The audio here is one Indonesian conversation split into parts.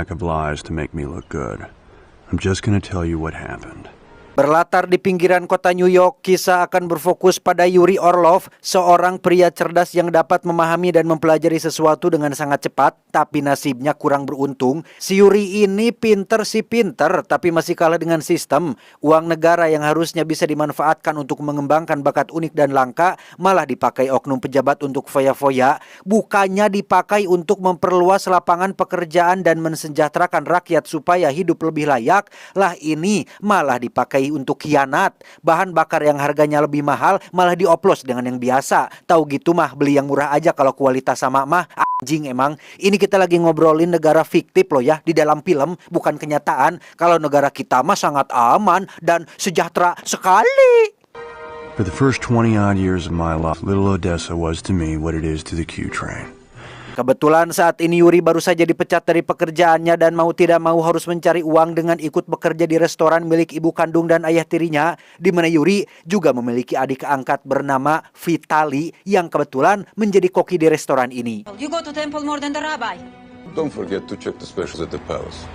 of lies to make me look good. I'm just gonna tell you what happened. Berlatar di pinggiran kota New York, kisah akan berfokus pada Yuri Orlov, seorang pria cerdas yang dapat memahami dan mempelajari sesuatu dengan sangat cepat, tapi nasibnya kurang beruntung. Si Yuri ini pinter, tapi masih kalah dengan sistem. Uang negara yang harusnya bisa dimanfaatkan untuk mengembangkan bakat unik dan langka, malah dipakai oknum pejabat untuk foya-foya. Bukannya dipakai untuk memperluas lapangan pekerjaan dan mensejahterakan rakyat supaya hidup lebih layak, lah ini malah dipakai untuk khianat. Bahan bakar yang harganya lebih mahal malah dioplos dengan yang biasa. Tahu gitu mah beli yang murah aja kalau kualitas sama mah. Anjing emang. Ini kita lagi ngobrolin negara fiktif loh ya, di dalam film, bukan kenyataan. Kalau negara kita mah sangat aman dan sejahtera sekali. For the first 20-odd years of my life, Little Odessa was to me what it is to the Q train. Kebetulan saat ini Yuri baru saja dipecat dari pekerjaannya dan mau tidak mau harus mencari uang dengan ikut bekerja di restoran milik ibu kandung dan ayah tirinya, di mana Yuri juga memiliki adik angkat bernama Vitali yang kebetulan menjadi koki di restoran ini. You go to temple more than the rabbi. Don't forget to check the specials at the palace.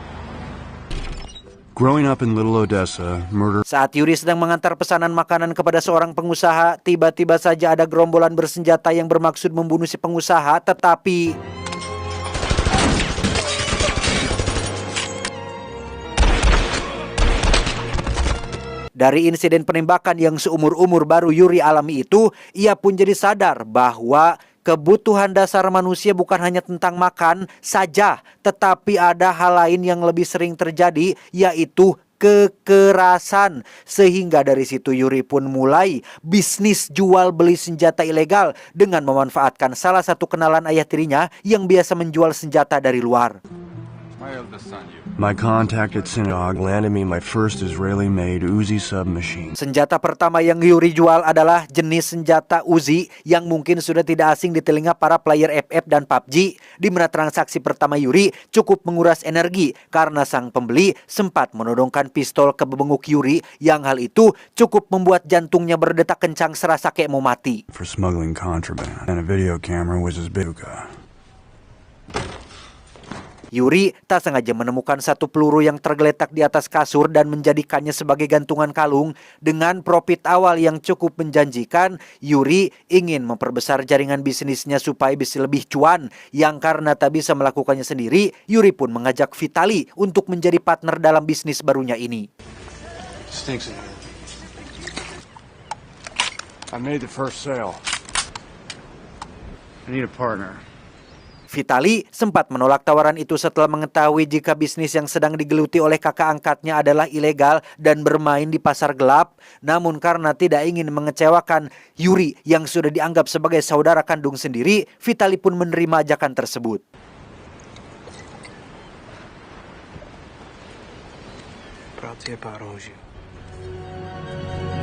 Growing up in Little Odessa, murder... Saat Yuri sedang mengantar pesanan makanan kepada seorang pengusaha, tiba-tiba saja ada gerombolan bersenjata yang bermaksud membunuh si pengusaha, tetapi... Dari insiden penembakan yang seumur-umur baru Yuri alami itu, ia pun jadi sadar bahwa kebutuhan dasar manusia bukan hanya tentang makan saja, tetapi ada hal lain yang lebih sering terjadi, yaitu kekerasan. Sehingga dari situ Yuri pun mulai bisnis jual beli senjata ilegal dengan memanfaatkan salah satu kenalan ayah tirinya yang biasa menjual senjata dari luar. My contact at synagogue landed me my first Israeli-made Uzi submachine. Senjata pertama yang Yuri jual adalah jenis senjata Uzi yang mungkin sudah tidak asing di telinga para player FF dan PUBG, di mana transaksi pertama Yuri cukup menguras energi karena sang pembeli sempat menodongkan pistol ke bebenguk Yuri yang hal itu cukup membuat jantungnya berdetak kencang serasa kayak mau mati. For smuggling contraband and a video camera was his bazooka. Yuri tak sengaja menemukan satu peluru yang tergeletak di atas kasur dan menjadikannya sebagai gantungan kalung. Dengan profit awal yang cukup menjanjikan, Yuri ingin memperbesar jaringan bisnisnya supaya bisa lebih cuan. Yang karena tak bisa melakukannya sendiri, Yuri pun mengajak Vitali untuk menjadi partner dalam bisnis barunya ini. Stinks in here. I made the first sale. I need a partner. Vitali sempat menolak tawaran itu setelah mengetahui jika bisnis yang sedang digeluti oleh kakak angkatnya adalah ilegal dan bermain di pasar gelap. Namun karena tidak ingin mengecewakan Yuri yang sudah dianggap sebagai saudara kandung sendiri, Vitali pun menerima ajakan tersebut.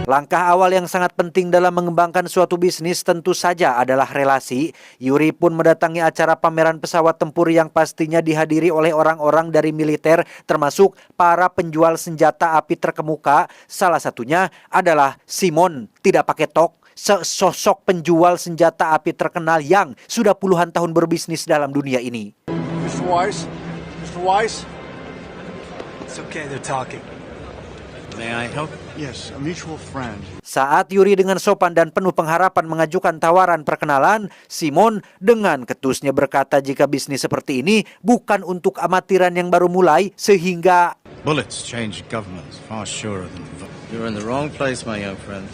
Langkah awal yang sangat penting dalam mengembangkan suatu bisnis tentu saja adalah relasi. Yuri pun mendatangi acara pameran pesawat tempur yang pastinya dihadiri oleh orang-orang dari militer, termasuk para penjual senjata api terkemuka. Salah satunya adalah Simon, tidak pakai tok, sosok penjual senjata api terkenal yang sudah puluhan tahun berbisnis dalam dunia ini. Mr. Weiss? It's okay, they're talking. May I help? Yes, a mutual friend. Saat Yuri dengan sopan dan penuh pengharapan mengajukan tawaran perkenalan, Simon dengan ketusnya berkata jika bisnis seperti ini bukan untuk amatiran yang baru mulai, sehingga bullets change governments far surer than you're in the wrong place, my young friend.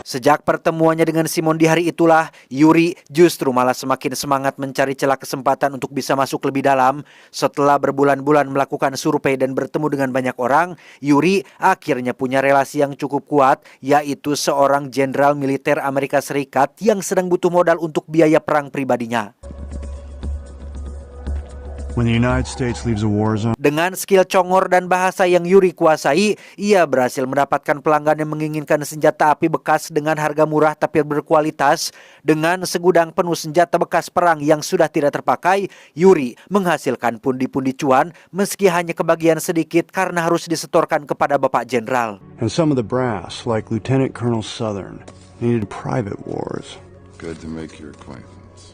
Sejak pertemuannya dengan Simon di hari itulah, Yuri justru malah semakin semangat mencari celah kesempatan untuk bisa masuk lebih dalam. Setelah berbulan-bulan melakukan survei dan bertemu dengan banyak orang, Yuri akhirnya punya relasi yang cukup kuat, yaitu seorang jenderal militer Amerika Serikat yang sedang butuh modal untuk biaya perang pribadinya. When the United States leaves a war zone, dengan skill congor dan bahasa yang Yuri kuasai, ia berhasil mendapatkan pelanggan yang menginginkan senjata api bekas dengan harga murah tapi berkualitas. Dengan segudang penuh senjata bekas perang yang sudah tidak terpakai, Yuri menghasilkan pundi-pundi cuan meski hanya kebagian sedikit karena harus disetorkan kepada Bapak Jenderal. And some of the brass, like Lieutenant Colonel Southern, needed private wars. Good to make your acquaintance.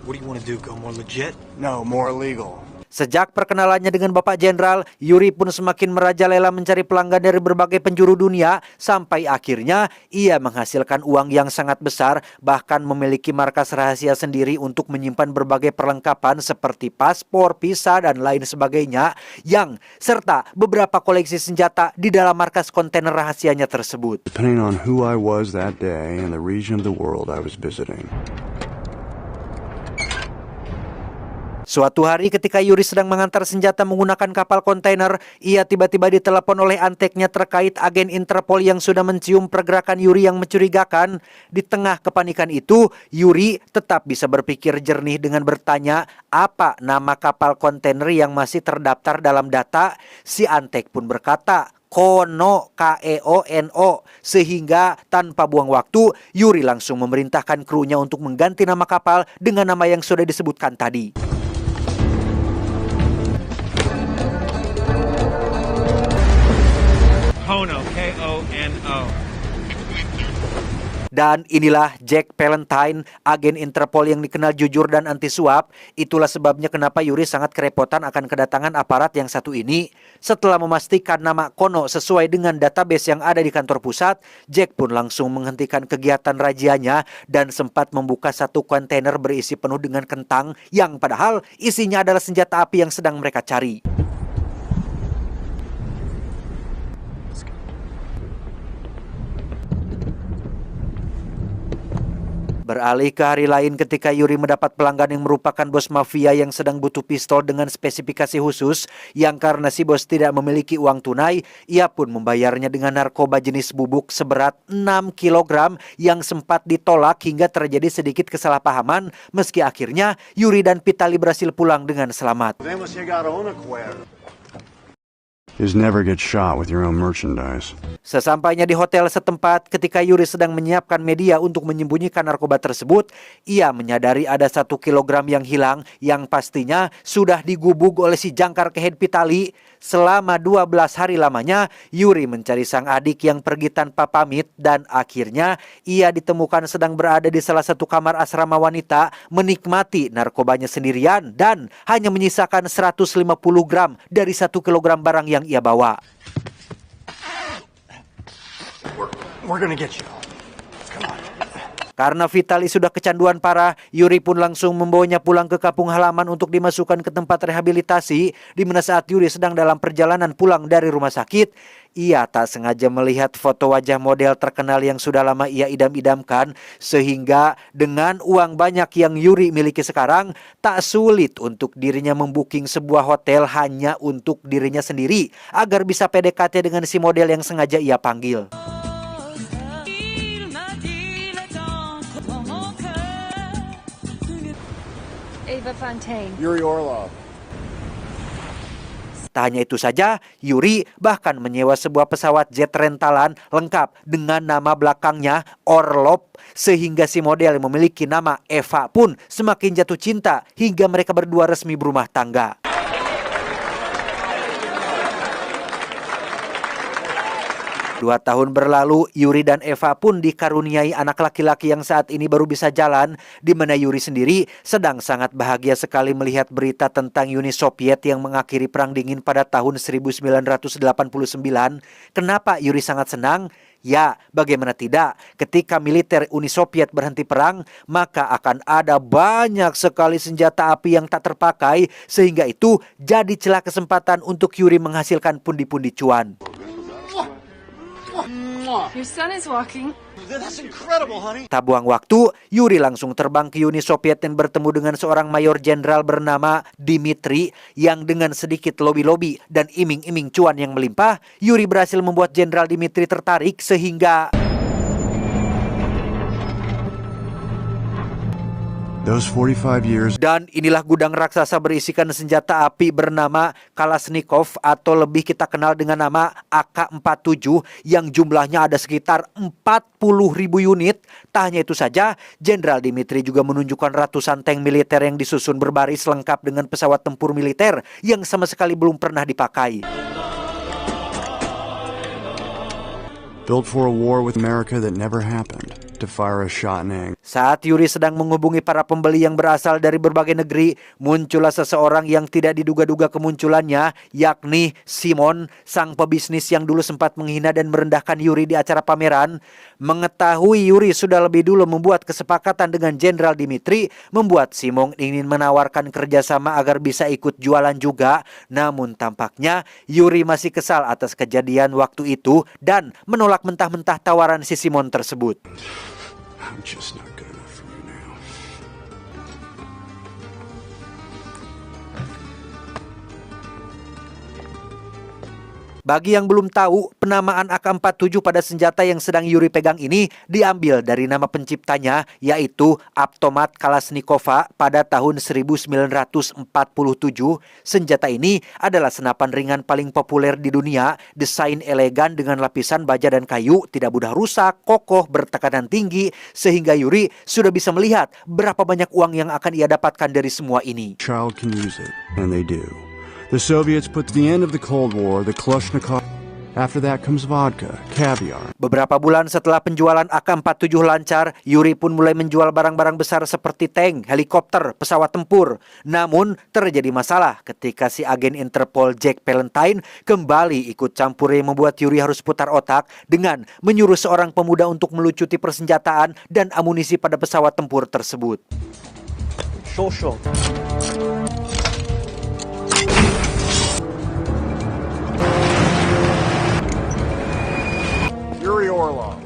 What do you want to do? Go more legit? No, more illegal. Sejak perkenalannya dengan Bapak Jenderal, Yuri pun semakin merajalela mencari pelanggan dari berbagai penjuru dunia, sampai akhirnya ia menghasilkan uang yang sangat besar, bahkan memiliki markas rahasia sendiri untuk menyimpan berbagai perlengkapan seperti paspor, visa, dan lain sebagainya, serta beberapa koleksi senjata di dalam markas kontainer rahasianya tersebut. Depending on who I was that day and the region of the world I was visiting. Suatu hari ketika Yuri sedang mengantar senjata menggunakan kapal kontainer, ia tiba-tiba ditelepon oleh anteknya terkait agen Interpol yang sudah mencium pergerakan Yuri yang mencurigakan. Di tengah kepanikan itu, Yuri tetap bisa berpikir jernih dengan bertanya apa nama kapal kontainer yang masih terdaftar dalam data. Si antek pun berkata, Kono, K-E-O-N-O. Sehingga tanpa buang waktu, Yuri langsung memerintahkan krunya untuk mengganti nama kapal dengan nama yang sudah disebutkan tadi. Kono, K-O-N-O. Dan inilah Jack Palantine, agen Interpol yang dikenal jujur dan anti suap. Itulah sebabnya kenapa Yuri sangat kerepotan akan kedatangan aparat yang satu ini. Setelah memastikan nama Kono sesuai dengan database yang ada di kantor pusat, Jack pun langsung menghentikan kegiatan rajianya dan sempat membuka satu kontainer berisi penuh dengan kentang yang padahal isinya adalah senjata api yang sedang mereka cari. Beralih ke hari lain ketika Yuri mendapat pelanggan yang merupakan bos mafia yang sedang butuh pistol dengan spesifikasi khusus yang karena si bos tidak memiliki uang tunai, ia pun membayarnya dengan narkoba jenis bubuk seberat 6 kg yang sempat ditolak hingga terjadi sedikit kesalahpahaman meski akhirnya Yuri dan Vitali berhasil pulang dengan selamat. Is never get shot with your own merchandise. Sesampainya di hotel setempat, ketika Yuri sedang menyiapkan media untuk menyembunyikan narkoba tersebut, ia menyadari ada 1 kilogram yang hilang yang pastinya sudah digubug oleh si jangkar kehed Vitali. Selama 12 hari lamanya, Yuri mencari sang adik yang pergi tanpa pamit dan akhirnya ia ditemukan sedang berada di salah satu kamar asrama wanita menikmati narkobanya sendirian dan hanya menyisakan 150 gram dari 1 kilogram barang yang ia bawa. We're gonna get you. Come on. Karena Vitali sudah kecanduan parah, Yuri pun langsung membawanya pulang ke kampung halaman untuk dimasukkan ke tempat rehabilitasi. Di mana saat Yuri sedang dalam perjalanan pulang dari rumah sakit, ia tak sengaja melihat foto wajah model terkenal yang sudah lama ia idam-idamkan. Sehingga dengan uang banyak yang Yuri miliki sekarang, tak sulit untuk dirinya membooking sebuah hotel hanya untuk dirinya sendiri agar bisa PDKT dengan si model yang sengaja ia panggil. Eva Fontaine. Yuri Orlov. Tak hanya itu saja, Yuri bahkan menyewa sebuah pesawat jet rentalan lengkap dengan nama belakangnya Orlov, sehingga si model yang memiliki nama Eva pun semakin jatuh cinta hingga mereka berdua resmi berumah tangga. 2 tahun berlalu, Yuri dan Eva pun dikaruniai anak laki-laki yang saat ini baru bisa jalan, di mana Yuri sendiri sedang sangat bahagia sekali melihat berita tentang Uni Soviet yang mengakhiri Perang Dingin pada tahun 1989. Kenapa Yuri sangat senang? Ya, bagaimana tidak? Ketika militer Uni Soviet berhenti perang, maka akan ada banyak sekali senjata api yang tak terpakai, sehingga itu jadi celah kesempatan untuk Yuri menghasilkan pundi-pundi cuan. Your son is walking. That's incredible, honey. Tak buang waktu, Yuri langsung terbang ke Uni Soviet dan bertemu dengan seorang mayor jenderal bernama Dmitri yang dengan sedikit lobi-lobi dan iming-iming cuan yang melimpah, Yuri berhasil membuat Jenderal Dmitri tertarik sehingga Those 45 years. Dan inilah gudang raksasa berisikan senjata api bernama Kalashnikov atau lebih kita kenal dengan nama AK-47 yang jumlahnya ada sekitar 40.000 unit. Tak hanya itu saja, Jenderal Dmitri juga menunjukkan ratusan tank militer yang disusun berbaris lengkap dengan pesawat tempur militer yang sama sekali belum pernah dipakai. Built for a war with America that never happened. to fire a shot in anger. Saat Yuri sedang menghubungi para pembeli yang berasal dari berbagai negeri, muncullah seseorang yang tidak diduga-duga kemunculannya, yakni Simon, sang pebisnis yang dulu sempat menghina dan merendahkan Yuri di acara pameran. Mengetahui Yuri sudah lebih dulu membuat kesepakatan dengan Jenderal Dimitri, membuat Simon ingin menawarkan kerjasama agar bisa ikut jualan juga. Namun tampaknya Yuri masih kesal atas kejadian waktu itu dan menolak mentah-mentah tawaran si Simon tersebut. I'm just not good enough for you now. Bagi yang belum tahu, penamaan AK-47 pada senjata yang sedang Yuri pegang ini diambil dari nama penciptanya, yaitu Avtomat Kalashnikova pada tahun 1947. Senjata ini adalah senapan ringan paling populer di dunia, desain elegan dengan lapisan baja dan kayu, tidak mudah rusak, kokoh, bertekanan tinggi, sehingga Yuri sudah bisa melihat berapa banyak uang yang akan ia dapatkan dari semua ini. Child can use it, and they do. The Soviets put to the end of the Cold War the Kalashnikov. After that comes vodka, caviar. Beberapa bulan setelah penjualan AK-47 lancar, Yuri pun mulai menjual barang-barang besar seperti tank, helikopter, pesawat tempur. Namun, terjadi masalah ketika si agen Interpol Jack Palantine kembali ikut campur yang membuat Yuri harus putar otak dengan menyuruh seorang pemuda untuk melucuti persenjataan dan amunisi pada pesawat tempur tersebut. Yuri Orlov.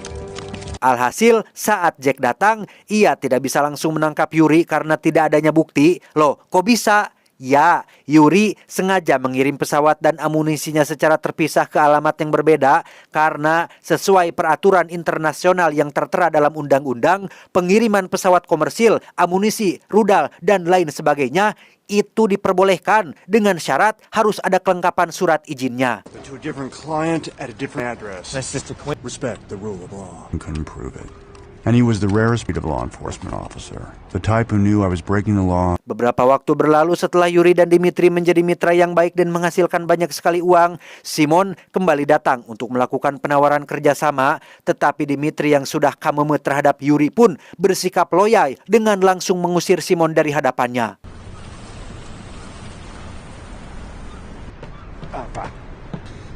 Alhasil, saat Jack datang, ia tidak bisa langsung menangkap Yuri karena tidak adanya bukti. Loh, kok bisa? Ya, Yuri sengaja mengirim pesawat dan amunisinya secara terpisah ke alamat yang berbeda karena sesuai peraturan internasional yang tertera dalam undang-undang, pengiriman pesawat komersil, amunisi, rudal, dan lain sebagainya itu diperbolehkan dengan syarat harus ada kelengkapan surat izinnya. To a different client at a different address. That's just respect the rule of law. Couldn't prove it. And he was the rarest breed of law enforcement officer. The type who knew I was breaking the law. Beberapa waktu berlalu setelah Yuri dan Dimitri menjadi mitra yang baik dan menghasilkan banyak sekali uang, Simon kembali datang untuk melakukan penawaran kerjasama. Tetapi Dimitri yang sudah kameme terhadap Yuri pun bersikap loyal dengan langsung mengusir Simon dari hadapannya.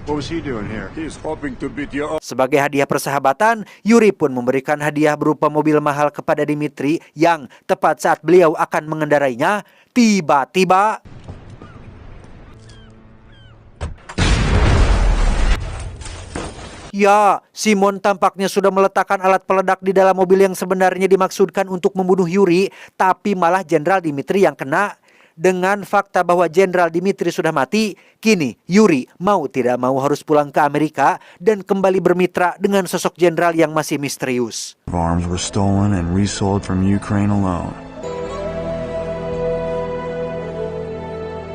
What was he doing here? He's hoping to beat you up. Sebagai hadiah persahabatan, Yuri pun memberikan hadiah berupa mobil mahal kepada Dimitri yang tepat saat beliau akan mengendarainya, tiba-tiba ya, Simon tampaknya sudah meletakkan alat peledak di dalam mobil yang sebenarnya dimaksudkan untuk membunuh Yuri, tapi malah Jenderal Dimitri yang kena. Dengan fakta bahwa Jenderal Dimitri sudah mati, kini Yuri mau tidak mau harus pulang ke Amerika dan kembali bermitra dengan sosok jenderal yang masih misterius. Arms were stolen and resold from Ukraine alone.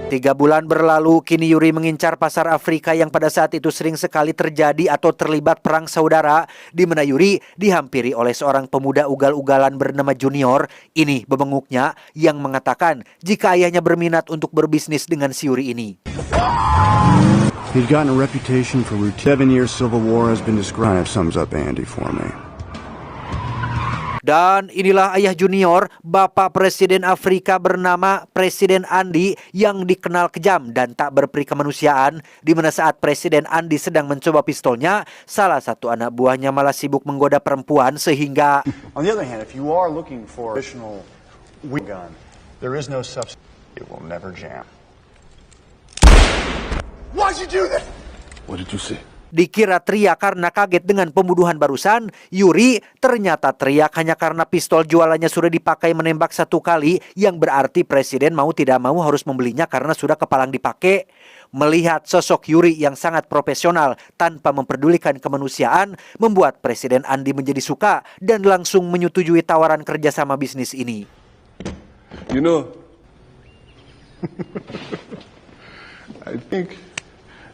3 bulan berlalu, kini Yuri mengincar pasar Afrika yang pada saat itu sering sekali terjadi atau terlibat perang saudara, di mana Yuri dihampiri oleh seorang pemuda ugal-ugalan bernama Junior. Ini bebenguknya yang mengatakan jika ayahnya berminat untuk berbisnis dengan si Yuri ini. He'd gotten a reputation for routine. 7 years civil war has been described. Sums up Andy for me. Dan inilah ayah Junior, Bapak Presiden Afrika bernama Presiden Andi yang dikenal kejam dan tak berperi kemanusiaan, di mana saat Presiden Andi sedang mencoba pistolnya, salah satu anak buahnya malah sibuk menggoda perempuan sehingga... On the other hand, if you are looking for additional gun, there is no substitute. It will never jam. Why'd you do that? What did you say? Dikira teriak karena kaget dengan pembunuhan barusan, Yuri ternyata teriak hanya karena pistol jualannya sudah dipakai menembak 1 kali, yang berarti Presiden mau tidak mau harus membelinya karena sudah kepalang dipakai. Melihat sosok Yuri yang sangat profesional tanpa memperdulikan kemanusiaan, membuat Presiden Andi menjadi suka dan langsung menyetujui tawaran kerjasama bisnis ini. You know, I think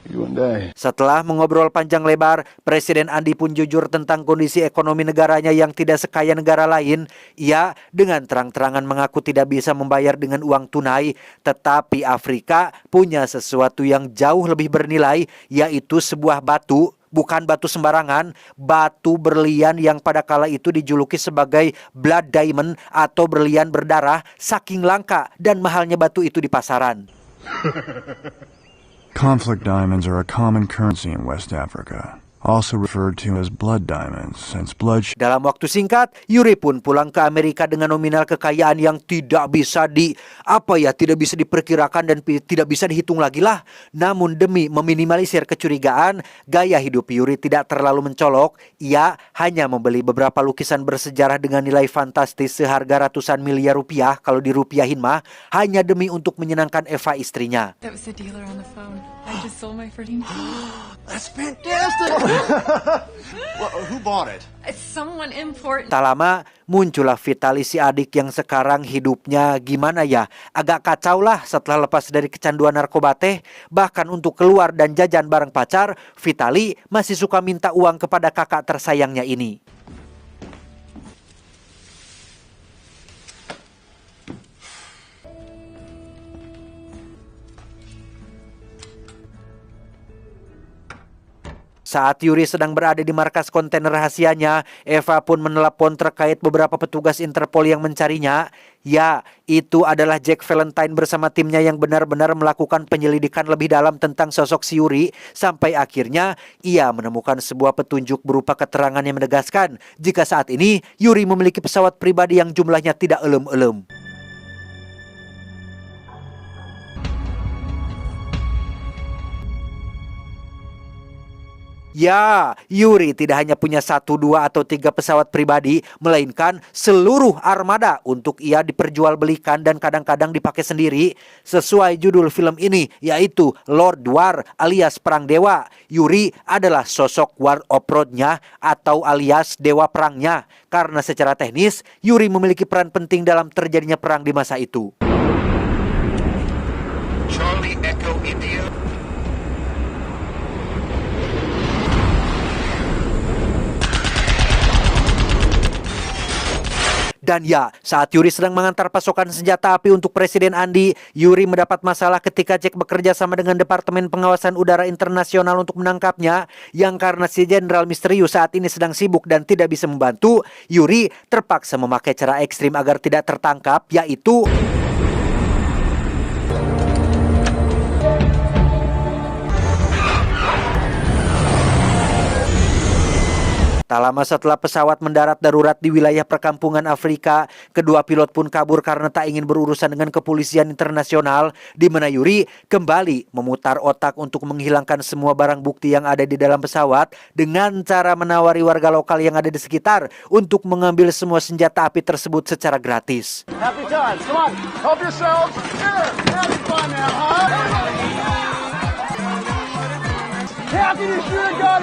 you and I. Setelah mengobrol panjang lebar, Presiden Andi pun jujur tentang kondisi ekonomi negaranya yang tidak sekaya negara lain. Ia dengan terang-terangan mengaku tidak bisa membayar dengan uang tunai, tetapi Afrika punya sesuatu yang jauh lebih bernilai, yaitu sebuah batu bukan batu sembarangan, batu berlian yang pada kala itu dijuluki sebagai blood diamond atau berlian berdarah, saking langka dan mahalnya batu itu di pasaran. Conflict diamonds are a common currency in West Africa, also referred to as blood diamonds, since bloodshed. Dalam waktu singkat, Yuri pun pulang ke Amerika dengan nominal kekayaan yang tidak bisa diperkirakan dan tidak bisa dihitung lagi lah. Namun demi meminimalisir kecurigaan, gaya hidup Yuri tidak terlalu mencolok. Ia hanya membeli beberapa lukisan bersejarah dengan nilai fantastis seharga ratusan miliar rupiah kalau dirupiahin mah, hanya demi untuk menyenangkan Eva istrinya. That was the dealer on the phone. I just sold my first. That's fantastic! Well, who bought it? It's someone important. Tak lama muncullah Vitali si adik yang sekarang hidupnya gimana ya, agak kacau lah setelah lepas dari kecanduan narkoba teh. Bahkan untuk keluar dan jajan bareng pacar, Vitali masih suka minta uang kepada kakak tersayangnya ini. Saat Yuri sedang berada di markas kontainer rahasianya, Eva pun menelepon terkait beberapa petugas Interpol yang mencarinya. Ya, itu adalah Jack Valentine bersama timnya yang benar-benar melakukan penyelidikan lebih dalam tentang sosok si Yuri. Sampai akhirnya ia menemukan sebuah petunjuk berupa keterangan yang menegaskan jika saat ini Yuri memiliki pesawat pribadi yang jumlahnya tidak elem-elem. Ya, Yuri tidak hanya punya 1, 2, atau 3 pesawat pribadi, melainkan seluruh armada untuk ia diperjualbelikan dan kadang-kadang dipakai sendiri. Sesuai judul film ini, yaitu Lord War alias Perang Dewa, Yuri adalah sosok War of Road-nya atau alias Dewa Perangnya. Karena secara teknis, Yuri memiliki peran penting dalam terjadinya perang di masa itu. Charlie Echo India. Dan ya, saat Yuri sedang mengantar pasokan senjata api untuk Presiden Andi, Yuri mendapat masalah ketika Jack bekerja sama dengan Departemen Pengawasan Udara Internasional untuk menangkapnya. Yang karena si Jenderal Misterius saat ini sedang sibuk dan tidak bisa membantu, Yuri terpaksa memakai cara ekstrim agar tidak tertangkap, yaitu tak lama setelah pesawat mendarat darurat di wilayah perkampungan Afrika, kedua pilot pun kabur karena tak ingin berurusan dengan kepolisian internasional, di mana Yuri kembali memutar otak untuk menghilangkan semua barang bukti yang ada di dalam pesawat dengan cara menawari warga lokal yang ada di sekitar untuk mengambil semua senjata api tersebut secara gratis. Happy times, come on, help yourselves. Here, having fun now, huh? Happy to shoot a gun.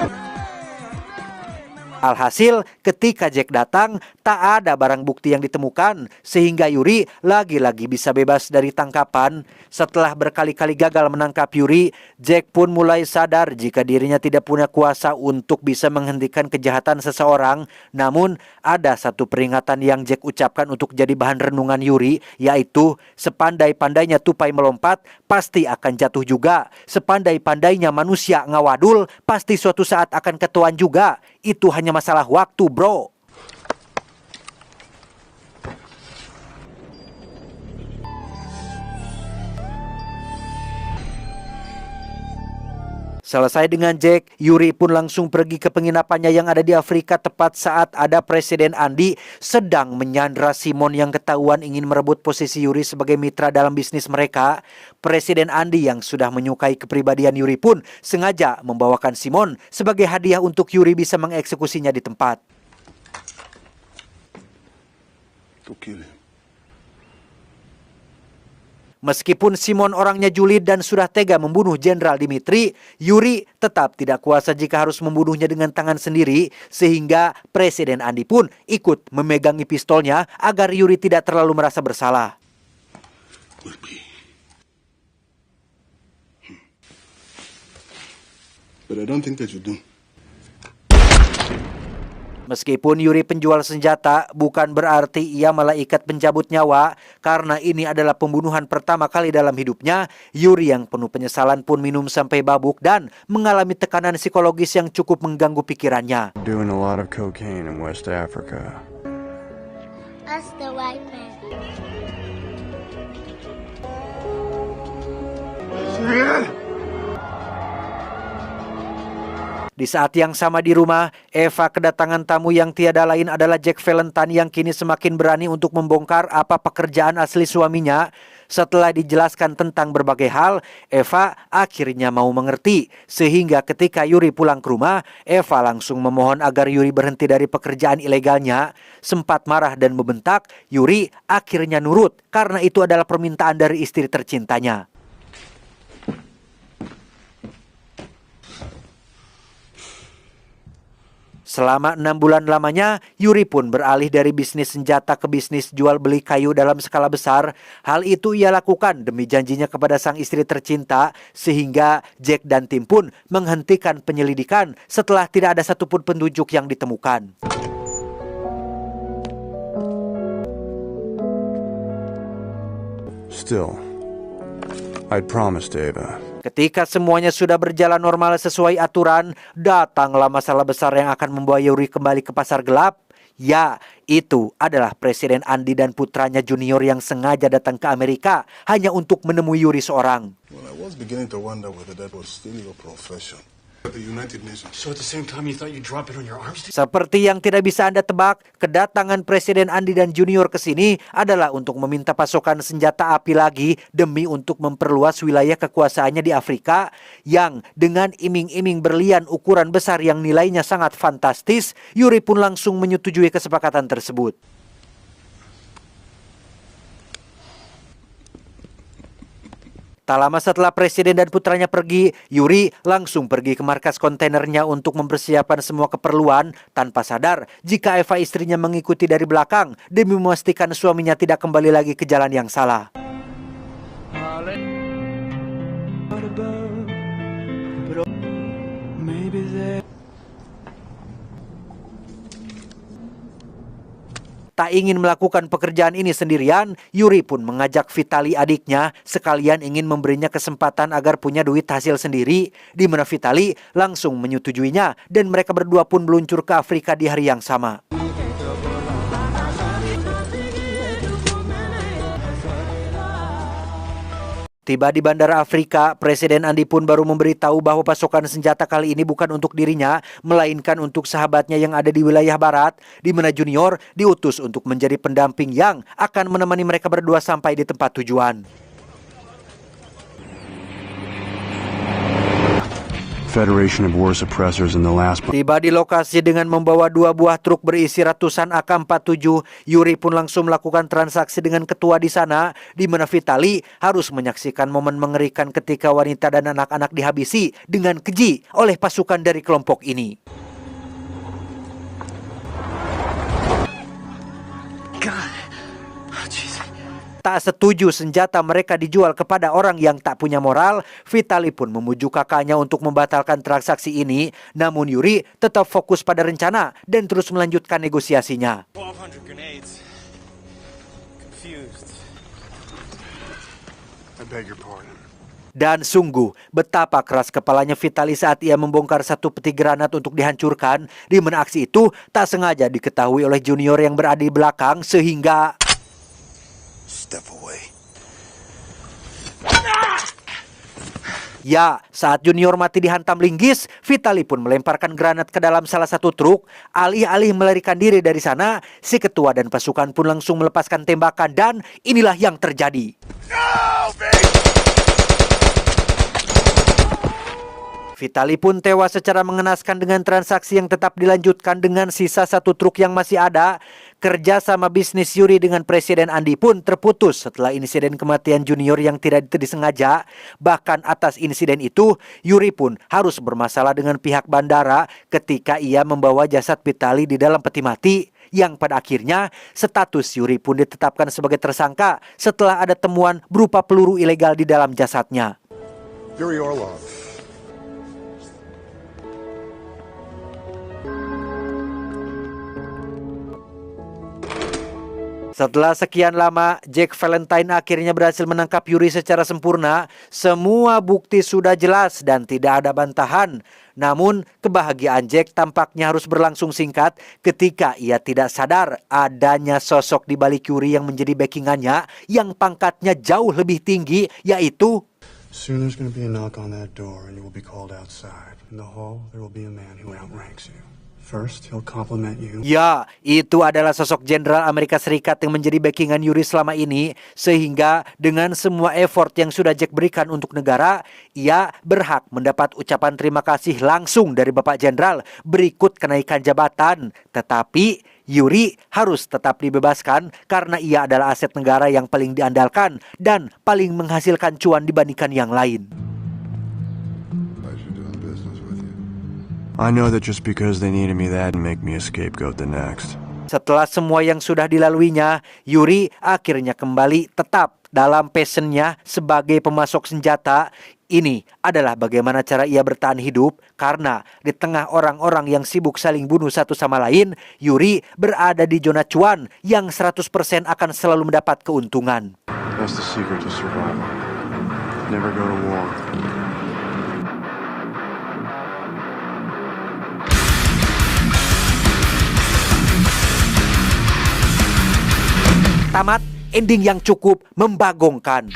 Alhasil, ketika Jack datang, tak ada barang bukti yang ditemukan, sehingga Yuri lagi-lagi bisa bebas dari tangkapan. Setelah berkali-kali gagal menangkap Yuri, Jack pun mulai sadar jika dirinya tidak punya kuasa untuk bisa menghentikan kejahatan seseorang. Namun, ada satu peringatan yang Jack ucapkan untuk jadi bahan renungan Yuri, yaitu sepandai-pandainya tupai melompat, pasti akan jatuh juga. Sepandai-pandainya manusia ngawadul, pasti suatu saat akan ketuan juga. Itu hanya masalah waktu, bro. Selesai dengan Jack, Yuri pun langsung pergi ke penginapannya yang ada di Afrika tepat saat ada Presiden Andi sedang menyandra Simon yang ketahuan ingin merebut posisi Yuri sebagai mitra dalam bisnis mereka. Presiden Andi yang sudah menyukai kepribadian Yuri pun sengaja membawakan Simon sebagai hadiah untuk Yuri bisa mengeksekusinya di tempat. To kill him. Meskipun Simon orangnya julid dan sudah tega membunuh Jenderal Dimitri, Yuri tetap tidak kuasa jika harus membunuhnya dengan tangan sendiri, sehingga Presiden Andi pun ikut memegangi pistolnya agar Yuri tidak terlalu merasa bersalah. But I don't think that you do. Meskipun Yuri penjual senjata, bukan berarti ia malaikat pencabut nyawa, karena ini adalah pembunuhan pertama kali dalam hidupnya. Yuri yang penuh penyesalan pun minum sampai babuk dan mengalami tekanan psikologis yang cukup mengganggu pikirannya. Doing a lot of cocaine in West Africa. Us the white man. Di saat yang sama di rumah, Eva kedatangan tamu yang tiada lain adalah Jack Valentine yang kini semakin berani untuk membongkar apa pekerjaan asli suaminya. Setelah dijelaskan tentang berbagai hal, Eva akhirnya mau mengerti. Sehingga ketika Yuri pulang ke rumah, Eva langsung memohon agar Yuri berhenti dari pekerjaan ilegalnya. Sempat marah dan membentak, Yuri akhirnya nurut karena itu adalah permintaan dari istri tercintanya. Selama 6 bulan lamanya, Yuri pun beralih dari bisnis senjata ke bisnis jual beli kayu dalam skala besar. Hal itu ia lakukan demi janjinya kepada sang istri tercinta, sehingga Jack dan tim pun menghentikan penyelidikan setelah tidak ada satupun petunjuk yang ditemukan. Still, I'd promised Ava. Ketika semuanya sudah berjalan normal sesuai aturan, datanglah masalah besar yang akan membawa Yuri kembali ke pasar gelap. Ya, itu adalah Presiden Andy dan putranya Junior yang sengaja datang ke Amerika hanya untuk menemui Yuri seorang. Well, I was beginning to wonder whether that was still your profession. At the United Nations. So at the same time you thought you'd drop it on your arms? Seperti yang tidak bisa Anda tebak, kedatangan Presiden Andy dan Junior ke sini adalah untuk meminta pasokan senjata api lagi demi untuk memperluas wilayah kekuasaannya di Afrika yang dengan iming-iming berlian ukuran besar yang nilainya sangat fantastis. Yuri pun langsung menyetujui kesepakatan tersebut. Tak lama setelah presiden dan putranya pergi, Yuri langsung pergi ke markas kontainernya untuk mempersiapkan semua keperluan tanpa sadar jika Eva istrinya mengikuti dari belakang demi memastikan suaminya tidak kembali lagi ke jalan yang salah. Tak ingin melakukan pekerjaan ini sendirian, Yuri pun mengajak Vitali adiknya sekalian ingin memberinya kesempatan agar punya duit hasil sendiri, di mana Vitali langsung menyetujuinya dan mereka berdua pun meluncur ke Afrika di hari yang sama. Tiba di Bandara Afrika, Presiden Andy pun baru memberitahu bahwa pasokan senjata kali ini bukan untuk dirinya, melainkan untuk sahabatnya yang ada di wilayah barat, di mana Junior diutus untuk menjadi pendamping yang akan menemani mereka berdua sampai di tempat tujuan. Federation of War Suppressors in the last... Tiba di lokasi dengan membawa 2 buah truk berisi ratusan AK-47, Yuri pun langsung melakukan transaksi dengan ketua di sana, di mana Vitali harus menyaksikan momen mengerikan ketika wanita dan anak-anak dihabisi dengan keji oleh pasukan dari kelompok ini. Tak setuju senjata mereka dijual kepada orang yang tak punya moral, Vitali pun memujuk kakaknya untuk membatalkan transaksi ini. Namun Yuri tetap fokus pada rencana dan terus melanjutkan negosiasinya. Dan sungguh, betapa keras kepalanya Vitali saat ia membongkar satu peti granat untuk dihancurkan, di mana aksi itu tak sengaja diketahui oleh Junior yang berada di belakang sehingga... Step away. Ya, saat Junior mati dihantam linggis, Vitali pun melemparkan granat ke dalam salah satu truk. Alih-alih melarikan diri dari sana, si ketua dan pasukan pun langsung melepaskan tembakan dan inilah yang terjadi. Vitali pun tewas secara mengenaskan dengan transaksi yang tetap dilanjutkan dengan sisa satu truk yang masih ada. Kerja sama bisnis Yuri dengan Presiden Andy pun terputus setelah insiden kematian Junior yang tidak disengaja. Bahkan atas insiden itu, Yuri pun harus bermasalah dengan pihak bandara ketika ia membawa jasad Vitali di dalam peti mati. Yang pada akhirnya status Yuri pun ditetapkan sebagai tersangka setelah ada temuan berupa peluru ilegal di dalam jasadnya. Yuri Orlov. Setelah sekian lama, Jack Valentine akhirnya berhasil menangkap Yuri secara sempurna. Semua bukti sudah jelas dan tidak ada bantahan. Namun, kebahagiaan Jack tampaknya harus berlangsung singkat ketika ia tidak sadar adanya sosok di balik Yuri yang menjadi backingannya yang pangkatnya jauh lebih tinggi, yaitu Soon there's going to be a knock on that door and you will be called outside. In the hall, there will be a man who outranks you. First, he'll compliment you. Ya, itu adalah sosok Jenderal Amerika Serikat yang menjadi backingan Yuri selama ini. Sehingga dengan semua effort yang sudah Jack berikan untuk negara, ia berhak mendapat ucapan terima kasih langsung dari Bapak Jenderal berikut kenaikan jabatan. Tetapi Yuri harus tetap dibebaskan karena ia adalah aset negara yang paling diandalkan dan paling menghasilkan cuan dibandingkan yang lain. I know that just because they needed me that didn't make me a scapegoat the next. Setelah semua yang sudah dilaluinya, Yuri akhirnya kembali tetap dalam passionnya sebagai pemasok senjata. Ini adalah bagaimana cara ia bertahan hidup karena di tengah orang-orang yang sibuk saling bunuh satu sama lain, Yuri berada di zona cuan yang 100% akan selalu mendapat keuntungan. That's the secret to survival. Never go to war. Tamat, ending yang cukup membagongkan.